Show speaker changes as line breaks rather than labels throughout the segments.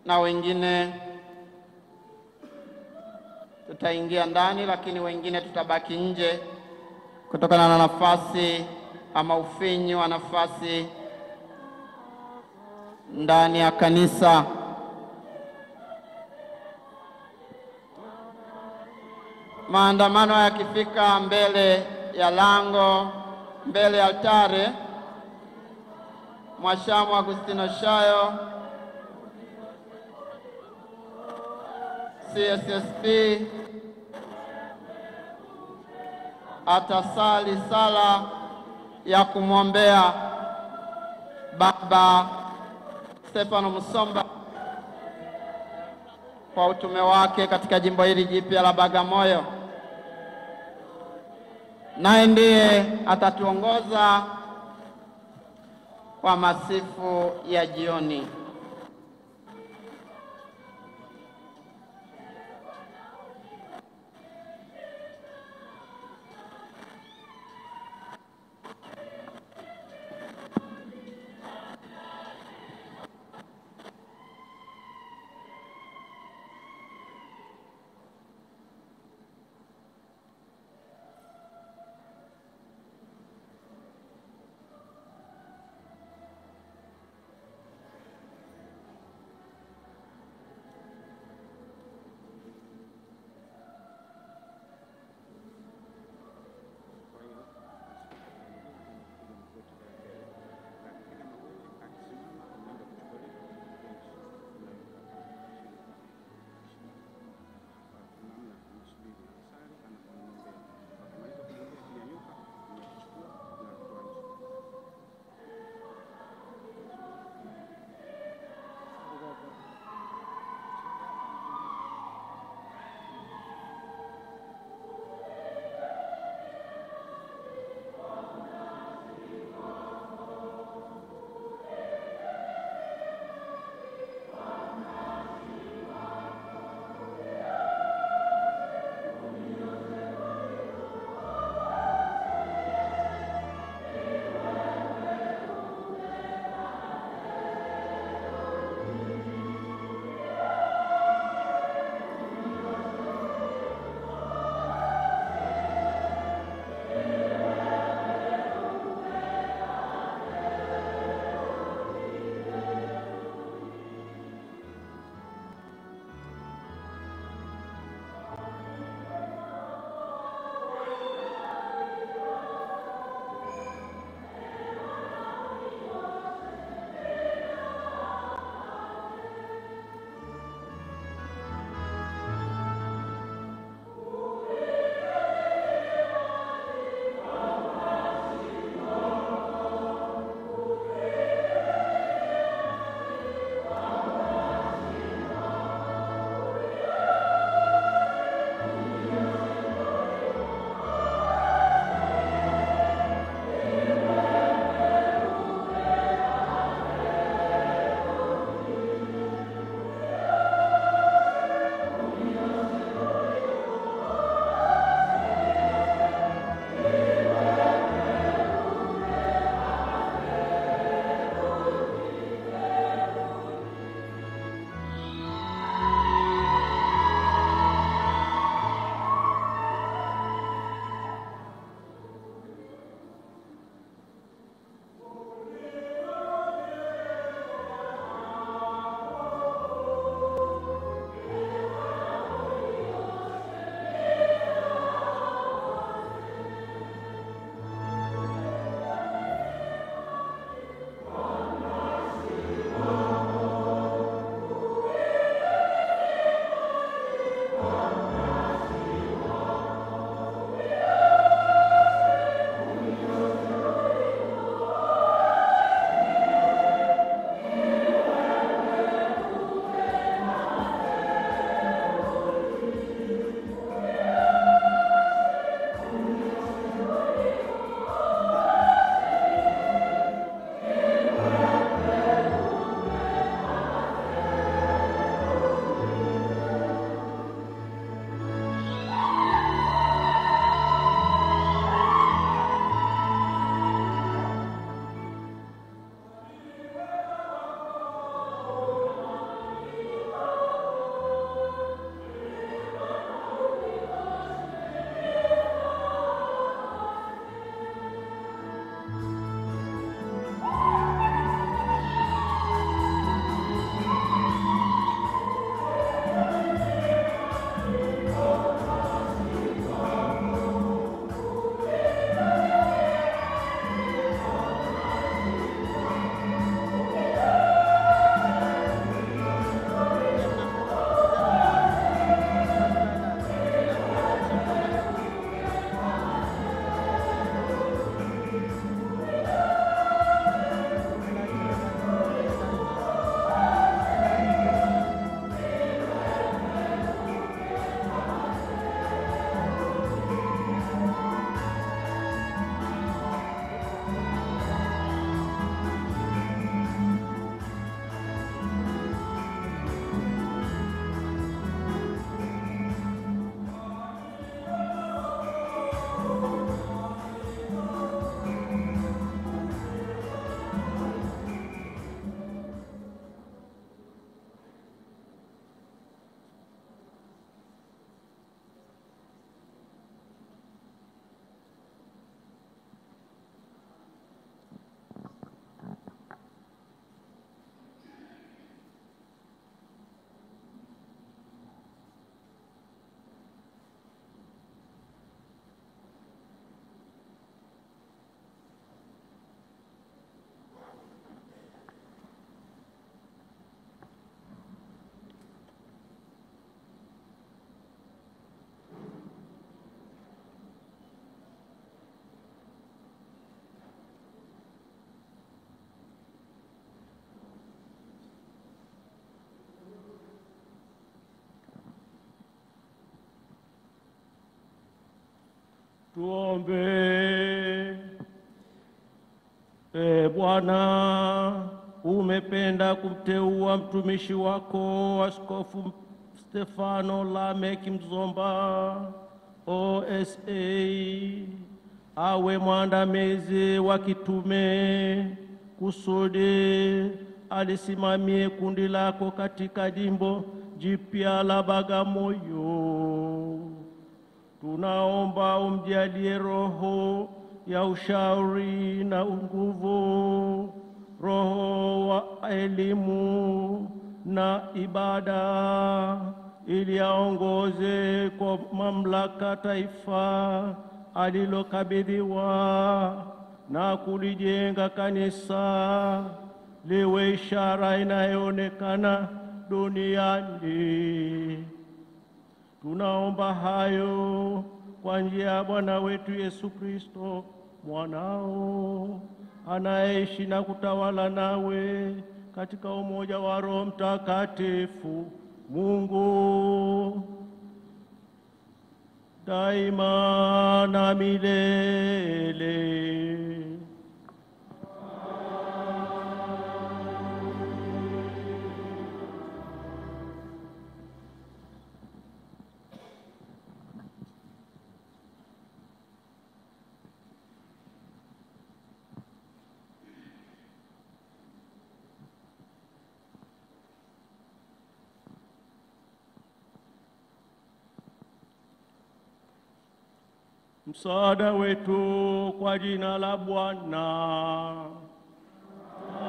na wengine tutaingia ndani, lakini wengine tutabaki nje kutokana na nafasi ama ufinyu wa nafasi ndani ya kanisa. Maandamano yakifika mbele ya lango, mbele ya altare, Mwashamu Agustino Shayo CSSP atasali sala ya kumwombea Baba Stefano Musomba kwa utume wake katika jimbo hili jipya la Bagamoyo. Naye ndiye atatuongoza kwa masifu ya jioni.
Tuombe. Bwana, umependa kumteua mtumishi wako Askofu Stefano Lameki Mzomba OSA awe mwandamizi wa kitume kusudi alisimamie kundi lako katika jimbo jipya la Bagamoyo. Tunaomba umjalie roho ya ushauri na nguvu, roho wa elimu na ibada, ili aongoze kwa mamlaka taifa alilokabidhiwa na kulijenga kanisa liwe ishara inayoonekana duniani. Tunaomba hayo kwa njia ya Bwana wetu Yesu Kristo, mwanao, anayeishi na kutawala nawe katika umoja wa Roho Mtakatifu, Mungu daima na milele. Msaada wetu kwa jina la Bwana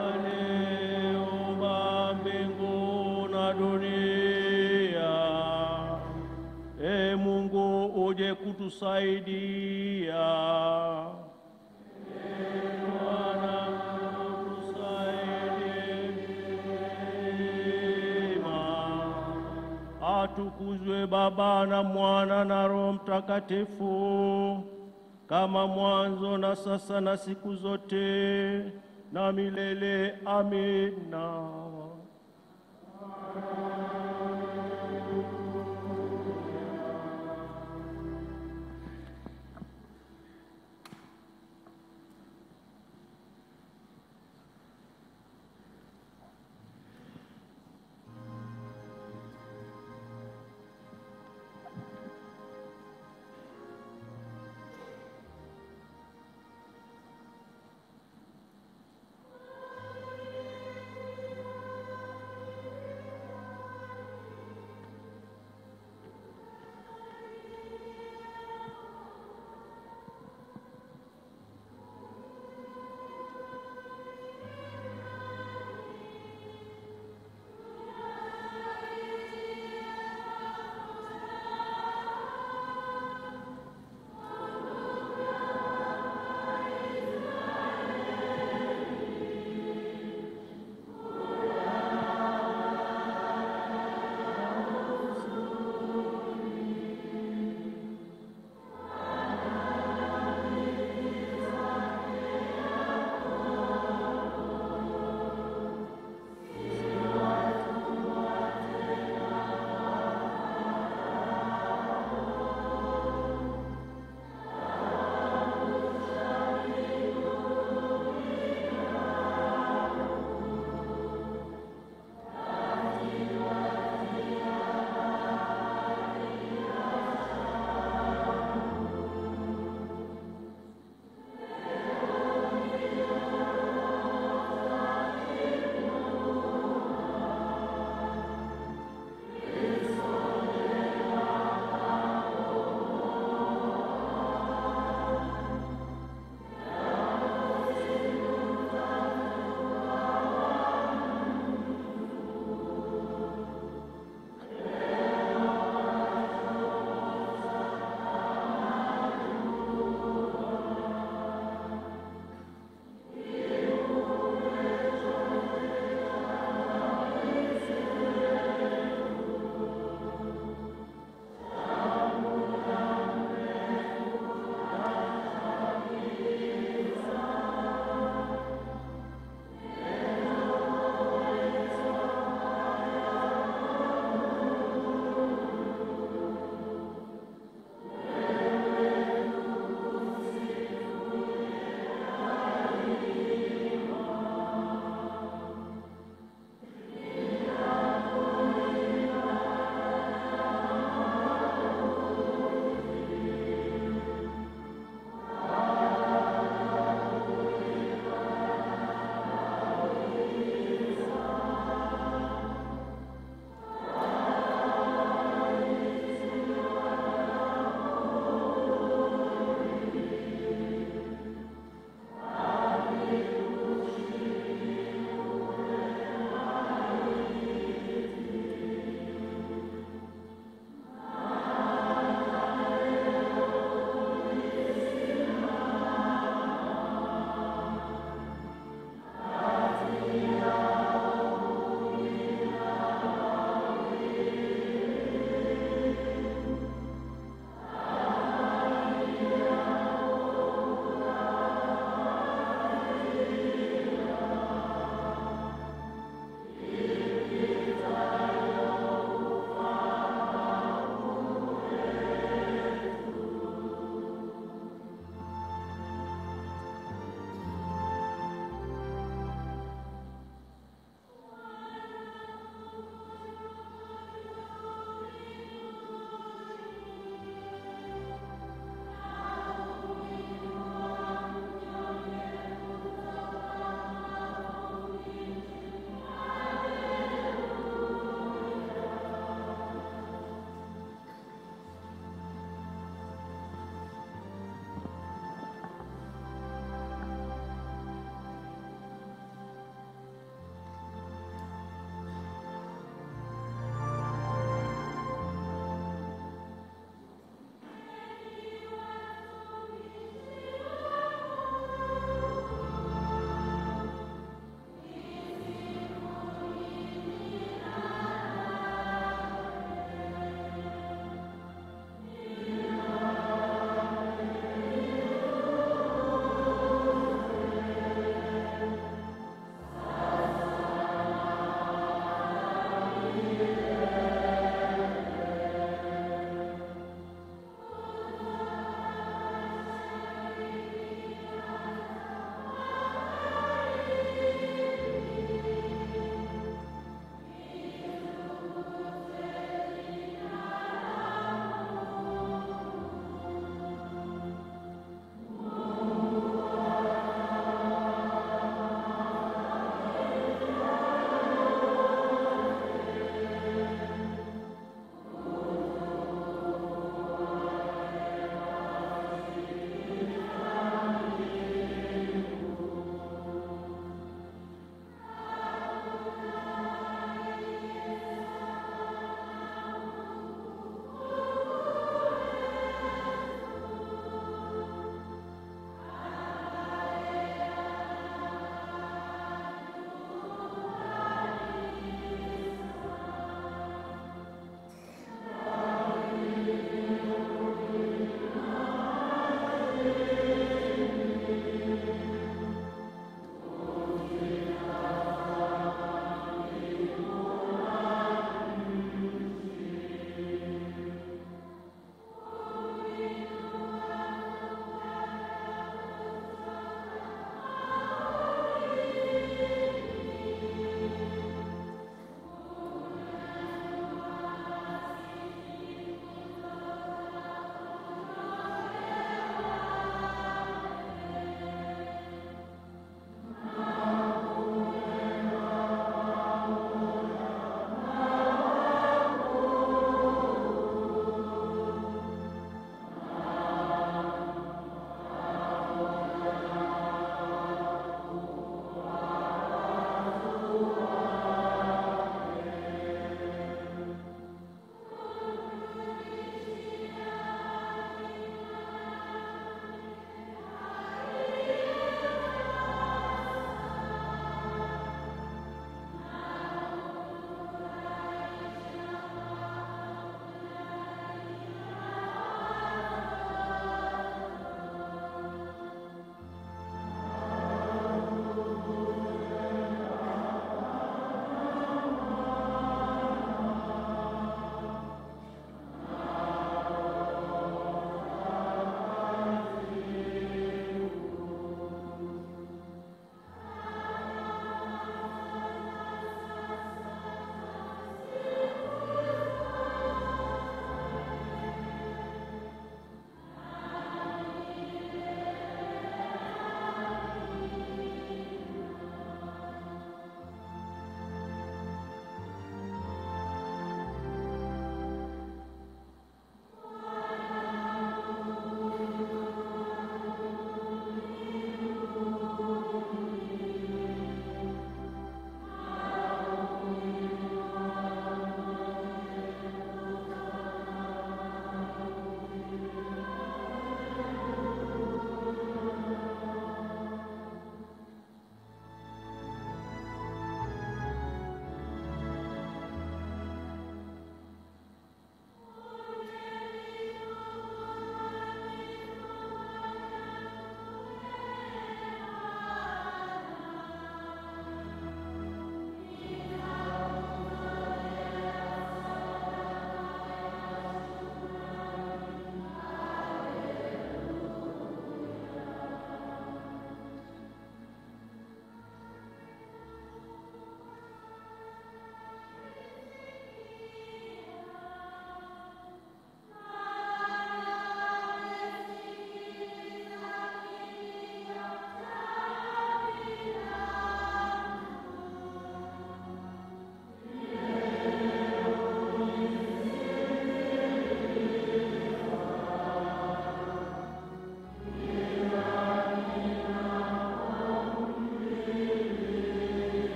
aliumba mbingu na dunia. Mungu uje kutusaidia. Bwana utusaidie. Atukuzwe Baba na Mwana na Roho Mtakatifu, kama mwanzo na sasa na siku zote na milele. Amina.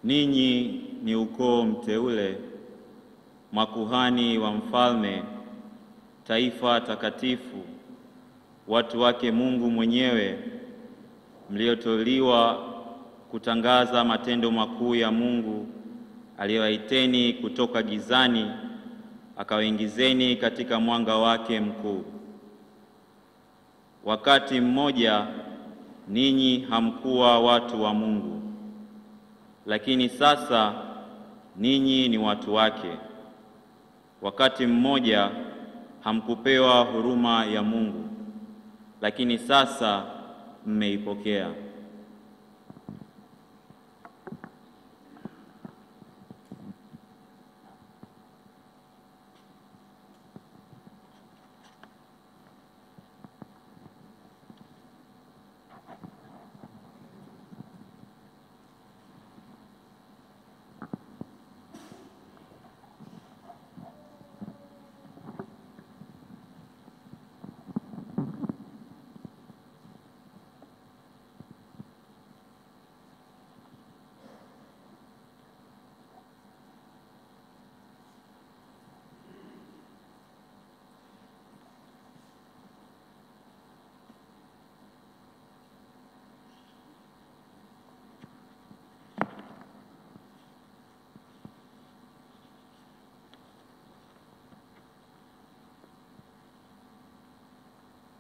ninyi ni ukoo mteule, makuhani wa mfalme, taifa takatifu, watu wake Mungu mwenyewe, mlioteuliwa kutangaza matendo makuu ya Mungu aliyowaiteni kutoka gizani akawaingizeni katika mwanga wake mkuu. Wakati mmoja ninyi hamkuwa watu wa Mungu, lakini sasa ninyi ni watu wake. Wakati mmoja hamkupewa huruma ya Mungu, lakini sasa mmeipokea.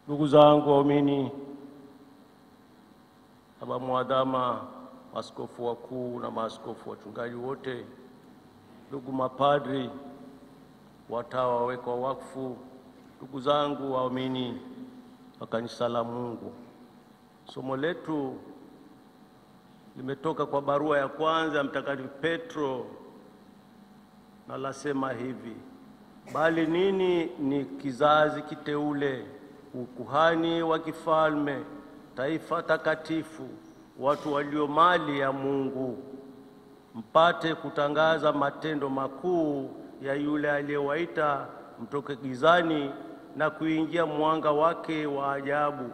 Ndugu zangu waumini, baba mwadhama, maaskofu wakuu na maaskofu wachungaji wote, ndugu mapadri, watawa wawekwa wakfu, ndugu zangu waumini wa kanisa la Mungu. Somo letu limetoka kwa barua ya kwanza ya Mtakatifu Petro na lasema hivi: bali nini ni kizazi kiteule, ukuhani wa kifalme, taifa takatifu, watu walio mali ya Mungu, mpate kutangaza matendo makuu ya yule aliyewaita mtoke gizani na kuingia mwanga wake wa ajabu.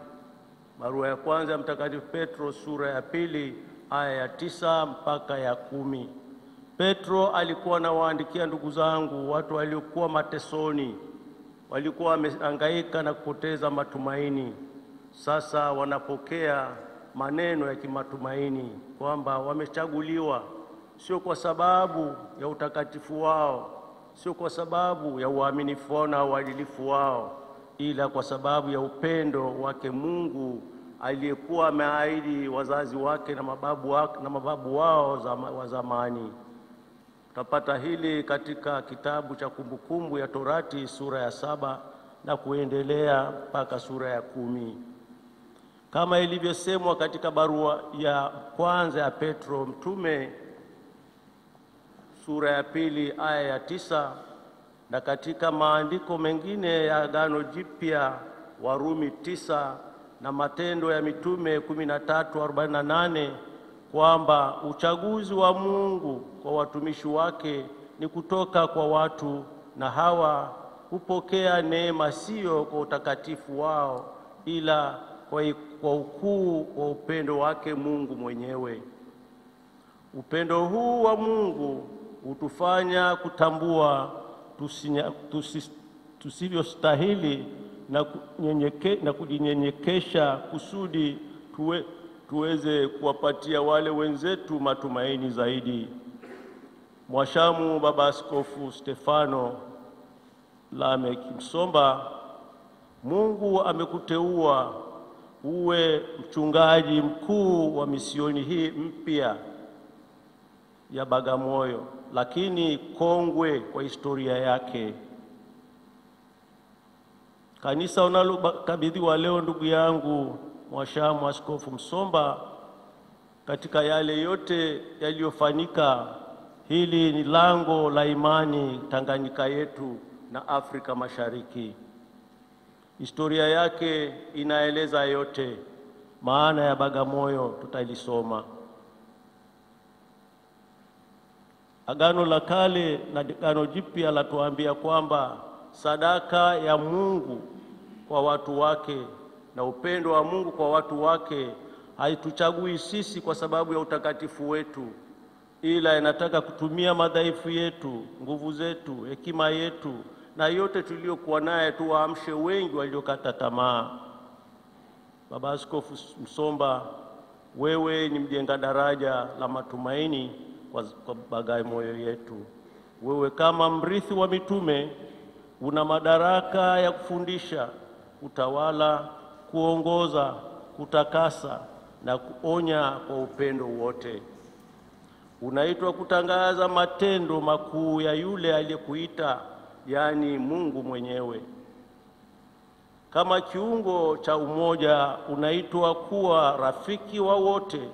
Barua ya kwanza ya Mtakatifu Petro sura ya 2 aya ya 9 mpaka ya 10. Petro alikuwa anawaandikia ndugu zangu, watu waliokuwa matesoni, walikuwa wamehangaika na kupoteza matumaini. Sasa wanapokea maneno ya kimatumaini kwamba wamechaguliwa, sio kwa sababu ya utakatifu wao, sio kwa sababu ya uaminifu wao na uadilifu wao, ila kwa sababu ya upendo wake Mungu aliyekuwa ameahidi wazazi wake na mababu wao wa zamani. Tutapata hili katika kitabu cha Kumbukumbu ya Torati sura ya 7 na kuendelea mpaka sura ya 10. Kama ilivyosemwa katika barua ya kwanza ya Petro mtume sura ya 2 aya ya 9, na katika maandiko mengine ya Agano Jipya, Warumi 9 na Matendo ya Mitume 13:48, kwamba uchaguzi wa Mungu kwa watumishi wake ni kutoka kwa watu, na hawa hupokea neema sio kwa utakatifu wao, ila kwa ukuu wa upendo wake Mungu mwenyewe. Upendo huu wa Mungu hutufanya kutambua tusivyostahili na kujinyenyekesha kusudi tuweze kuwapatia wale wenzetu matumaini zaidi. Mwashamu Baba Askofu Stefano Lameck Msomba, Mungu amekuteua uwe mchungaji mkuu wa misioni hii mpya ya Bagamoyo, lakini kongwe kwa historia yake. Kanisa unalokabidhiwa leo, ndugu yangu Mwashamu Askofu Msomba, katika yale yote yaliyofanyika, hili ni lango la imani Tanganyika yetu na Afrika Mashariki. Historia yake inaeleza yote. Maana ya Bagamoyo tutailisoma. Agano la Kale na Agano Jipya latuambia kwamba sadaka ya Mungu kwa watu wake na upendo wa Mungu kwa watu wake haituchagui sisi kwa sababu ya utakatifu wetu, ila inataka kutumia madhaifu yetu, nguvu zetu, hekima yetu na yote tuliyokuwa naye tuwaamshe wengi waliokata tamaa. Baba Askofu Msomba, wewe ni mjenga daraja la matumaini kwa Bagamoyo yetu. Wewe kama mrithi wa mitume una madaraka ya kufundisha, kutawala, kuongoza, kutakasa na kuonya kwa upendo wote. Unaitwa kutangaza matendo makuu ya yule aliyekuita, yaani Mungu mwenyewe. Kama kiungo cha umoja unaitwa kuwa rafiki wa wote.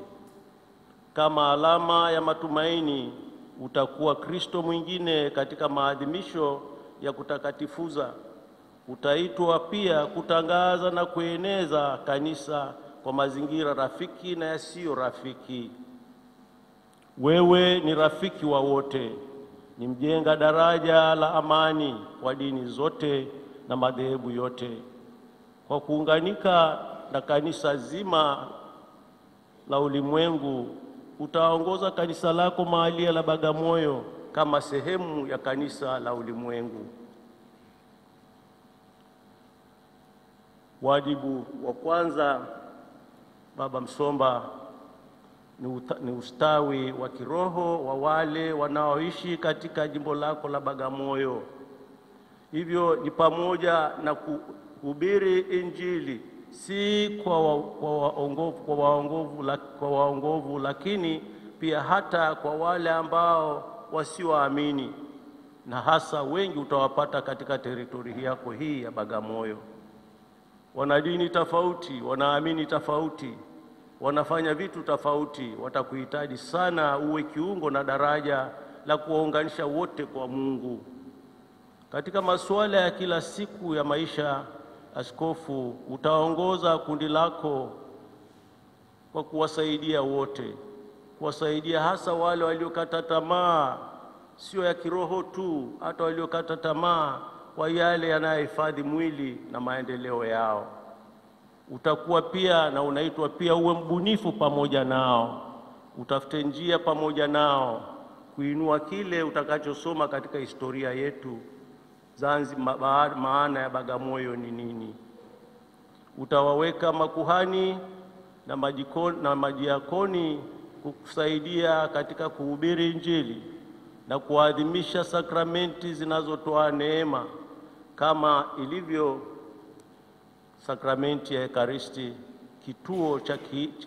Kama alama ya matumaini utakuwa Kristo mwingine katika maadhimisho ya kutakatifuza. Utaitwa pia kutangaza na kueneza kanisa kwa mazingira rafiki na yasiyo rafiki. Wewe ni rafiki wa wote, ni mjenga daraja la amani kwa dini zote na madhehebu yote. Kwa kuunganika na kanisa zima la ulimwengu, utaongoza kanisa lako mahalia la Bagamoyo kama sehemu ya kanisa la ulimwengu. Wajibu wa kwanza, Baba Msomba, ni ustawi wa kiroho wa wale wanaoishi katika jimbo lako la Bagamoyo. Hivyo ni pamoja na kuhubiri Injili, si kwa waongovu, lakini pia hata kwa wale ambao wasioamini, na hasa wengi utawapata katika teritori yako hii ya Bagamoyo. Wana dini tofauti, wanaamini tofauti, wanafanya vitu tofauti. Watakuhitaji sana uwe kiungo na daraja la kuwaunganisha wote kwa Mungu. Katika masuala ya kila siku ya maisha, askofu, utaongoza kundi lako kwa kuwasaidia wote, kuwasaidia hasa wale waliokata tamaa, sio ya kiroho tu, hata waliokata tamaa kwa yale yanayohifadhi mwili na maendeleo yao. Utakuwa pia na unaitwa pia uwe mbunifu pamoja nao, utafute njia pamoja nao kuinua kile utakachosoma katika historia yetu Zanzibar. Maana ya Bagamoyo ni nini? Utawaweka makuhani na majiakoni kukusaidia katika kuhubiri Injili na kuadhimisha sakramenti zinazotoa neema, kama ilivyo sakramenti ya Ekaristi,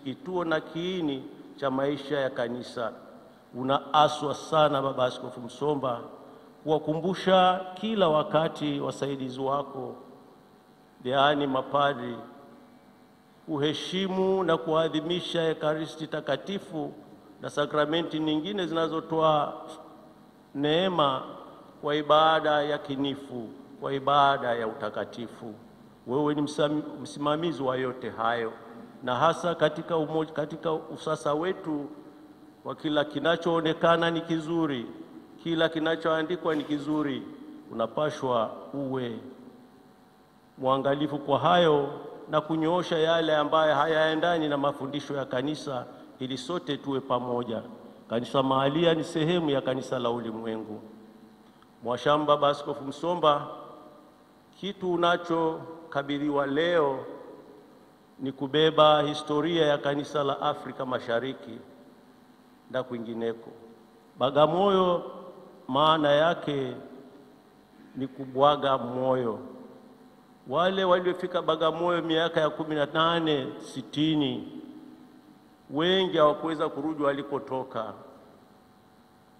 kituo na kiini cha maisha ya kanisa. Unaaswa sana Baba Askofu Msomba kuwakumbusha kila wakati wasaidizi wako, yaani mapadri, kuheshimu na kuadhimisha Ekaristi takatifu na sakramenti nyingine zinazotoa neema kwa ibada ya kinifu, kwa ibada ya utakatifu. Wewe ni msimamizi wa yote hayo, na hasa katika usasa wetu wa kila kinachoonekana ni kizuri, kila kinachoandikwa ni kizuri. Unapashwa uwe mwangalifu kwa hayo na kunyoosha yale ambayo hayaendani na mafundisho ya kanisa, ili sote tuwe pamoja. Kanisa mahalia ni sehemu ya kanisa la ulimwengu. Mwashamba Baba Askofu Msomba, kitu unachokabidhiwa leo ni kubeba historia ya kanisa la Afrika Mashariki na kwingineko. Bagamoyo maana yake ni kubwaga moyo. Wale waliofika Bagamoyo miaka ya 18, 60, wengi hawakuweza kurudi walikotoka.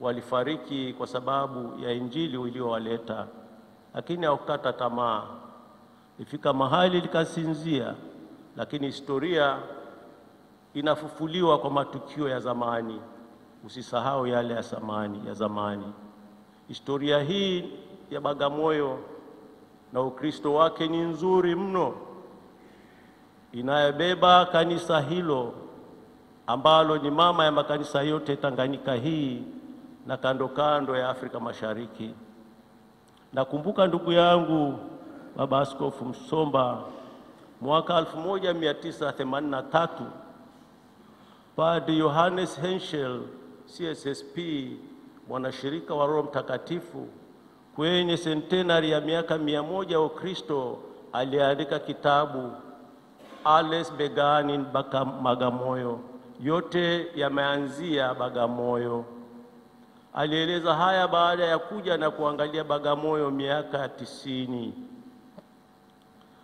Walifariki kwa sababu ya Injili iliyowaleta, lakini hawakukata tamaa. Ifika mahali likasinzia, lakini historia inafufuliwa kwa matukio ya zamani. Usisahau yale ya zamani. Historia hii ya Bagamoyo na Ukristo wake ni nzuri mno, inayobeba kanisa hilo ambalo ni mama ya makanisa yote Tanganyika hii na kando kando ya Afrika Mashariki. Nakumbuka ndugu yangu Baba Askofu Msomba, mwaka 1983 Padre Johannes Henschel, CSSP, mwanashirika wa Roho Mtakatifu, kwenye centenary ya miaka 100 ya Ukristo, aliandika kitabu Ales Beganin Bagamoyo. Yote yameanzia Bagamoyo. Alieleza haya baada ya kuja na kuangalia Bagamoyo miaka 90.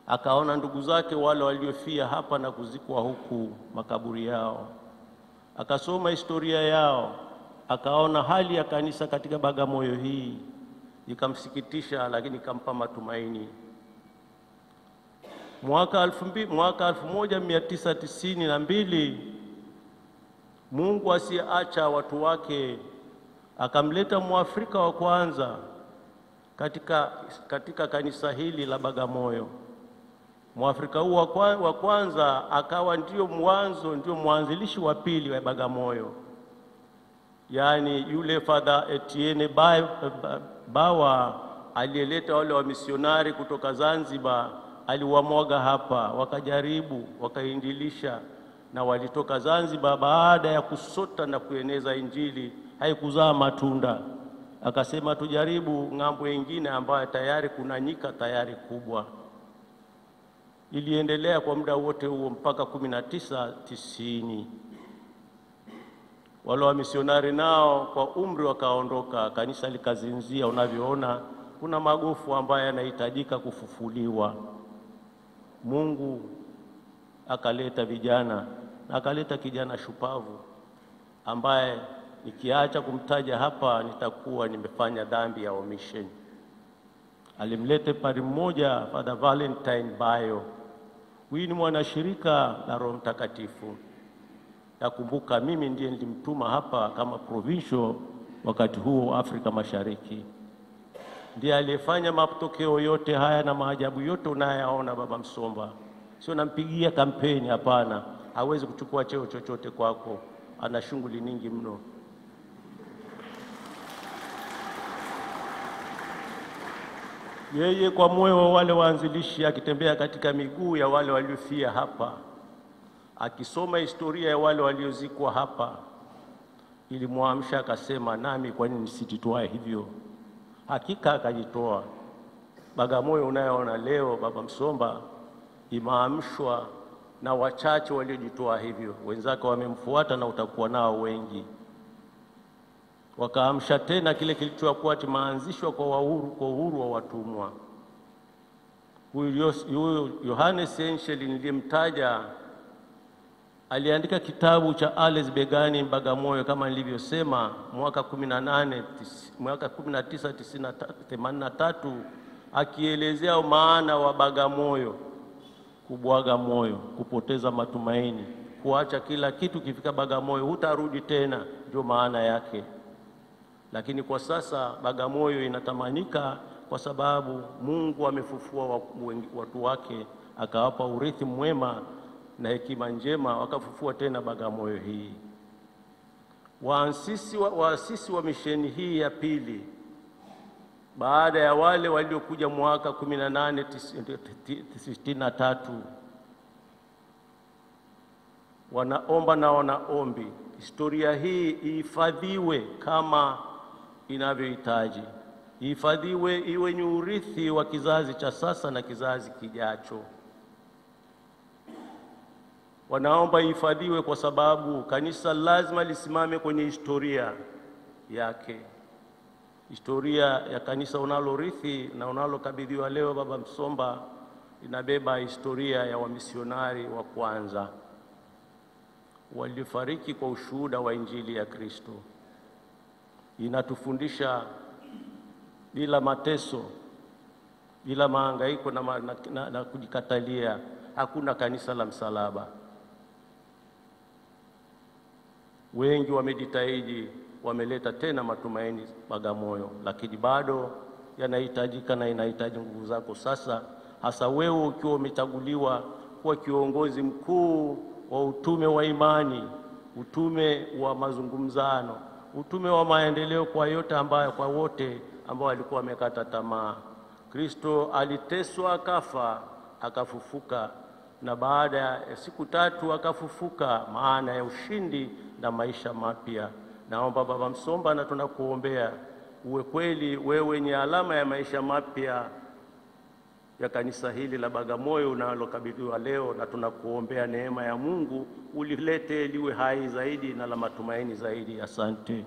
Akaona ndugu zake wale waliofia hapa na kuzikwa huku makaburi yao. Akasoma historia yao, akaona hali ya kanisa katika Bagamoyo hii, ikamsikitisha lakini ikampa matumaini. Mwaka 1992 Mungu asiacha watu wake akamleta Mwafrika wa kwanza katika kanisa hili la Bagamoyo. Mwafrika huo wa kwanza akawa ndio mwanzilishi wa pili wa Bagamoyo, yaani yule Father Etienne Bawa aliyeleta wale wa misionari kutoka Zanzibar. Aliwamwaga hapa, wakajaribu, wakainjilisha, na walitoka Zanzibar. Baada ya kusota na kueneza Injili, haikuzaa matunda. Akasema tujaribu ng'ambo nyingine ambayo tayari kuna nyika tayari kubwa. Iliendelea kwa muda wote huo mpaka 1990. Wale wa misionari nao kwa umri wakaondoka, kanisa likazinzia. Unavyoona kuna magofu ambayo yanahitajika kufufuliwa. Mungu akaleta vijana, na akaleta kijana shupavu ambaye nikiacha kumtaja hapa nitakuwa nimefanya dhambi ya omission. Alimlete padri mmoja, Father Valentine Bayo. Huyu ni mwanashirika la Roho Mtakatifu. Nakumbuka mimi ndiye nilimtuma hapa kama provincial wakati huo Afrika Mashariki. Ndiye aliyefanya matokeo yote haya na maajabu yote unayaona Baba Msomba. Sio nampigia kampeni, hapana. Hawezi kuchukua cheo chochote kwako, ana shughuli nyingi mno. Yeye kwa moyo wa wale waanzilishi, akitembea katika miguu ya wale waliofia hapa, akisoma historia ya wale waliozikwa hapa, ilimwamsha akasema, nami kwa nini nisijitoe hivyo? Hakika akajitoa. Bagamoyo unayoona leo Baba Msomba imaamshwa na wachache waliojitoa hivyo. Wenzake wamemfuata na utakuwa nao wengi. Wakaamsha tena kile kilichokuwa kimeanzishwa kwa uhuru wa watumwa. Huyu Yohannes Ensheli nilimtaja, aliandika kitabu cha Ales Beganin Bagamoyo kama nilivyosema mwaka 1983, akielezea maana wa Bagamoyo: kubwaga moyo, kupoteza matumaini, kuacha kila kitu. Kifika Bagamoyo hutarudi tena, ndio maana yake. Lakini kwa sasa Bagamoyo inatamanika kwa sababu Mungu amefufua watu wake, akawapa urithi mwema na hekima njema, wakafufua tena Bagamoyo hii. Waasisi wa misheni hii ya pili, baada ya wale waliokuja mwaka 1863, wanaomba na wanaombi historia hii ihifadhiwe kama inavyohitaji, ihifadhiwe, iwe ni urithi wa kizazi cha sasa na kizazi kijacho. Wanaomba ihifadhiwe kwa sababu kanisa lazima lisimame kwenye historia yake. Historia ya kanisa unalorithi na unalokabidhiwa leo Baba Msomba inabeba historia ya wamisionari wa kwanza waliofariki kwa ushuhuda wa Injili ya Kristo. Inatufundisha bila mateso, bila mahangaiko na kujikatalia, hakuna kanisa la msalaba. Wengi wamejitahidi, wameleta tena matumaini Bagamoyo, lakini bado yanahitajika na inahitaji nguvu zako sasa, hasa wewe ukiwa umechaguliwa kuwa kiongozi mkuu wa utume wa imani, utume wa mazungumzano, utume wa maendeleo kwa wote ambao walikuwa wamekata tamaa. Kristo aliteswa, akafa, akafufuka, na baada ya siku 3 akafufuka, maana ya ushindi na maisha mapya. Naomba Baba Msomba, na tunakuombea uwe kweli wewe ni alama ya maisha mapya ya kanisa hili la Bagamoyo unalokabidhiwa leo, na tunakuombea neema ya Mungu ulilete liwe hai zaidi na la matumaini zaidi. Asante.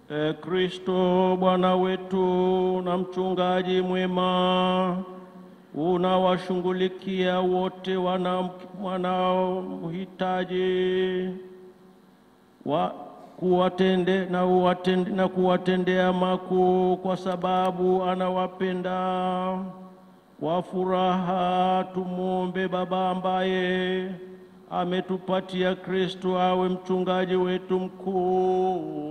Kristo Bwana wetu na mchungaji mwema, unawashughulikia wote wanaomhitaji kuwatendea makuu kwa sababu anawapenda. Kwa furaha tumuombe Baba ambaye ametupatia Kristo awe mchungaji wetu mkuu.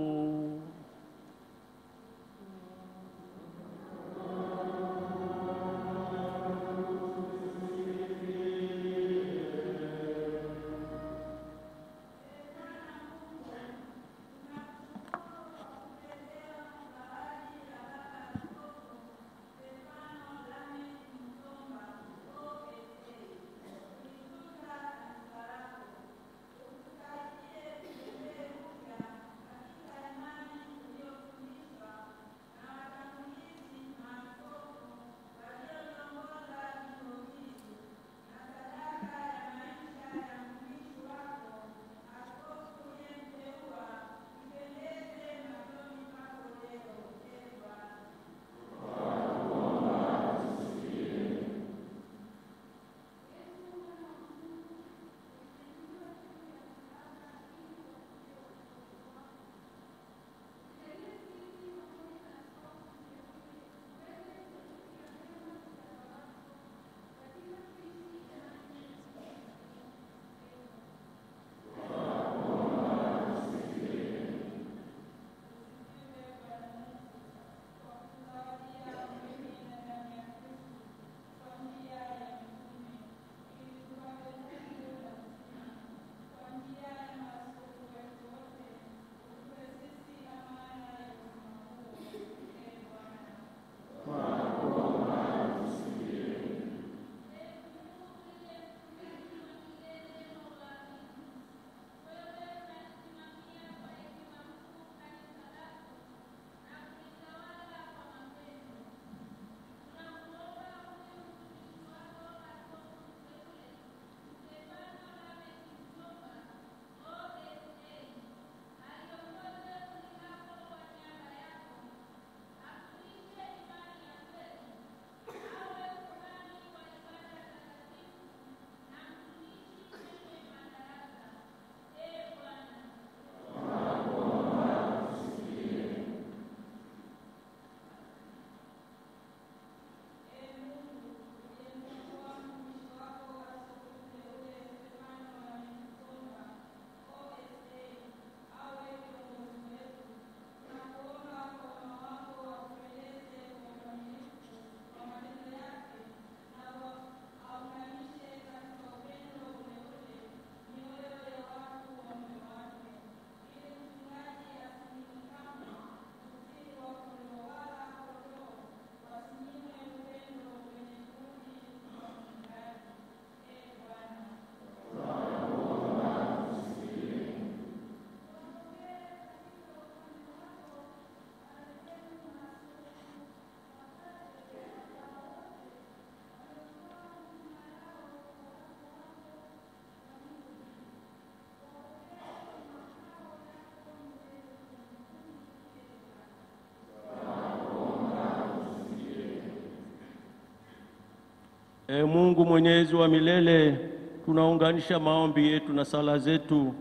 Mungu Mwenyezi wa milele, tunaunganisha maombi yetu na sala zetu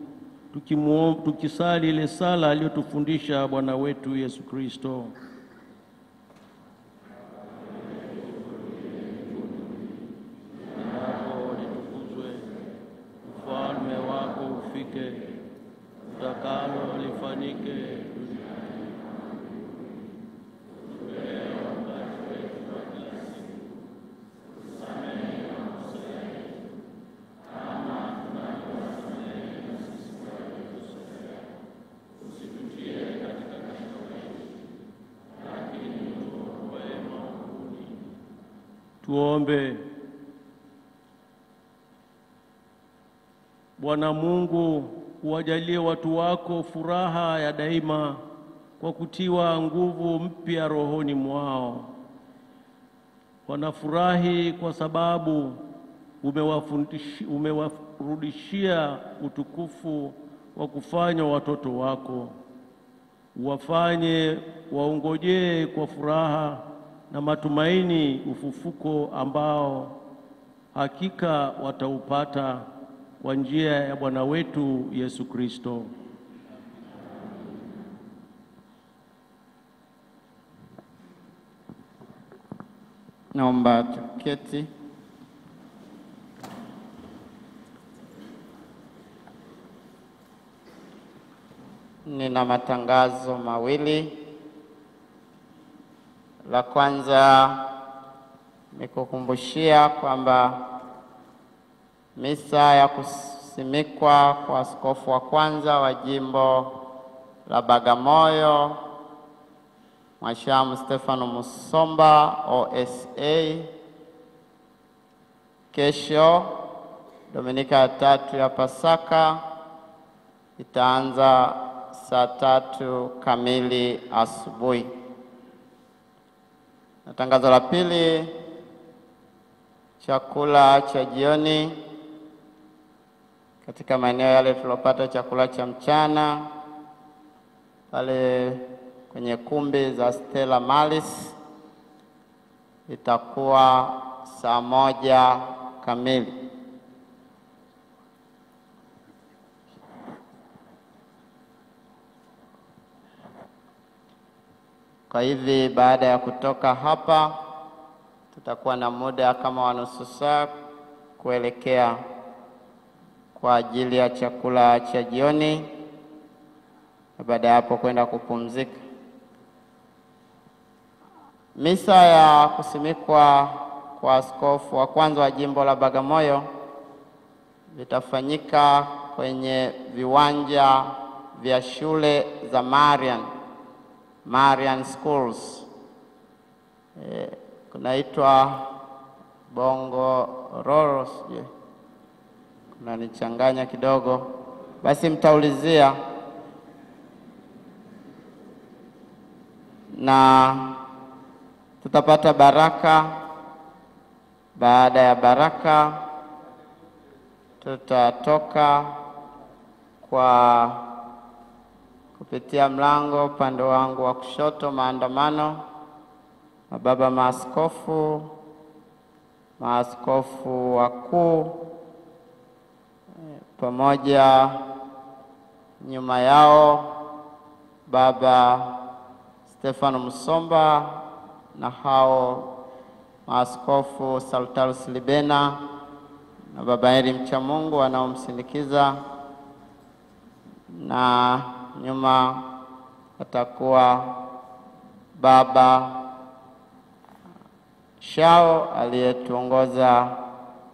tukisali ile sala aliyotufundisha Bwana wetu Yesu Kristo. Litukuzwe ufalme wako ufike, utakalo lifanyike Tuombe. Bwana Mungu, uwajalie watu wako furaha ya daima kwa kutiwa nguvu mpya rohoni mwao. Wanafurahi kwa sababu umewarudishia utukufu wa kufanywa watoto wako. wafanye waongojee kwa furaha na matumaini ufufuko ambao hakika wataupata kwa njia ya Bwana wetu Yesu Kristo.
Naomba tuketi. Nina matangazo mawili. La kwanza ni kukumbushia kwamba misa ya kusimikwa kwa askofu wa kwanza wa jimbo la Bagamoyo, Mhashamu Stefano Musomba OSA, kesho Dominika ya 3 ya Pasaka, itaanza saa 3 kamili asubuhi. Na tangazo la pili, chakula cha jioni katika maeneo yale tulopata chakula cha mchana pale kwenye kumbi za Stella Maris itakuwa saa 1 kamili. Kwa hivi baada ya kutoka hapa tutakuwa na muda kama wa nusu saa kuelekea kwa ajili ya chakula cha jioni, na baada ya hapo kwenda kupumzika. Misa ya kusimikwa kwa askofu wa kwanza wa jimbo la Bagamoyo litafanyika kwenye viwanja vya shule za Marian Schools. Kunaitwa Bongo Roro, sije kunanichanganya kidogo, basi mtaulizia. Na tutapata baraka. Baada ya baraka tutatoka kwa kupitia mlango upande wangu wa kushoto, maandamano, mababa maaskofu wakuu pamoja nyuma yao Baba Stefano Musomba na hao maaskofu Saltarus Libena na Baba Heri Mchamungu wanaomsindikiza, na nyuma atakuwa Baba Shao aliyetuongoza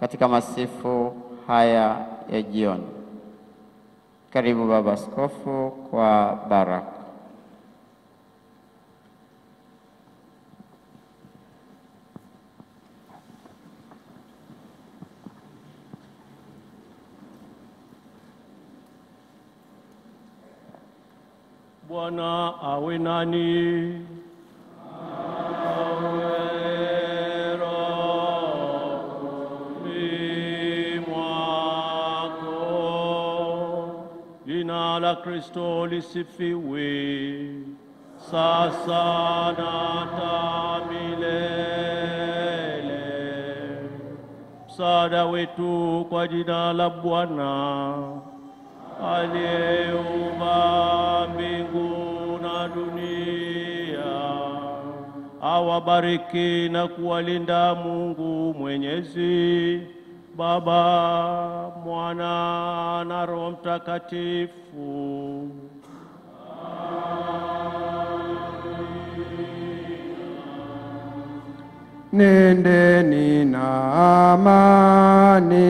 katika masifu haya ya jioni. Karibu Baba Askofu kwa baraka.
Bwana awe nani. Awe rohoni mwako. Jina la Kristo lisifiwe sasa na hata milele. Msaada wetu kwa jina la Bwana aliyeumba mbingu na dunia. Awabariki na kuwalinda Mungu Mwenyezi, Baba, Mwana na Roho Mtakatifu.
Nendeni na amani.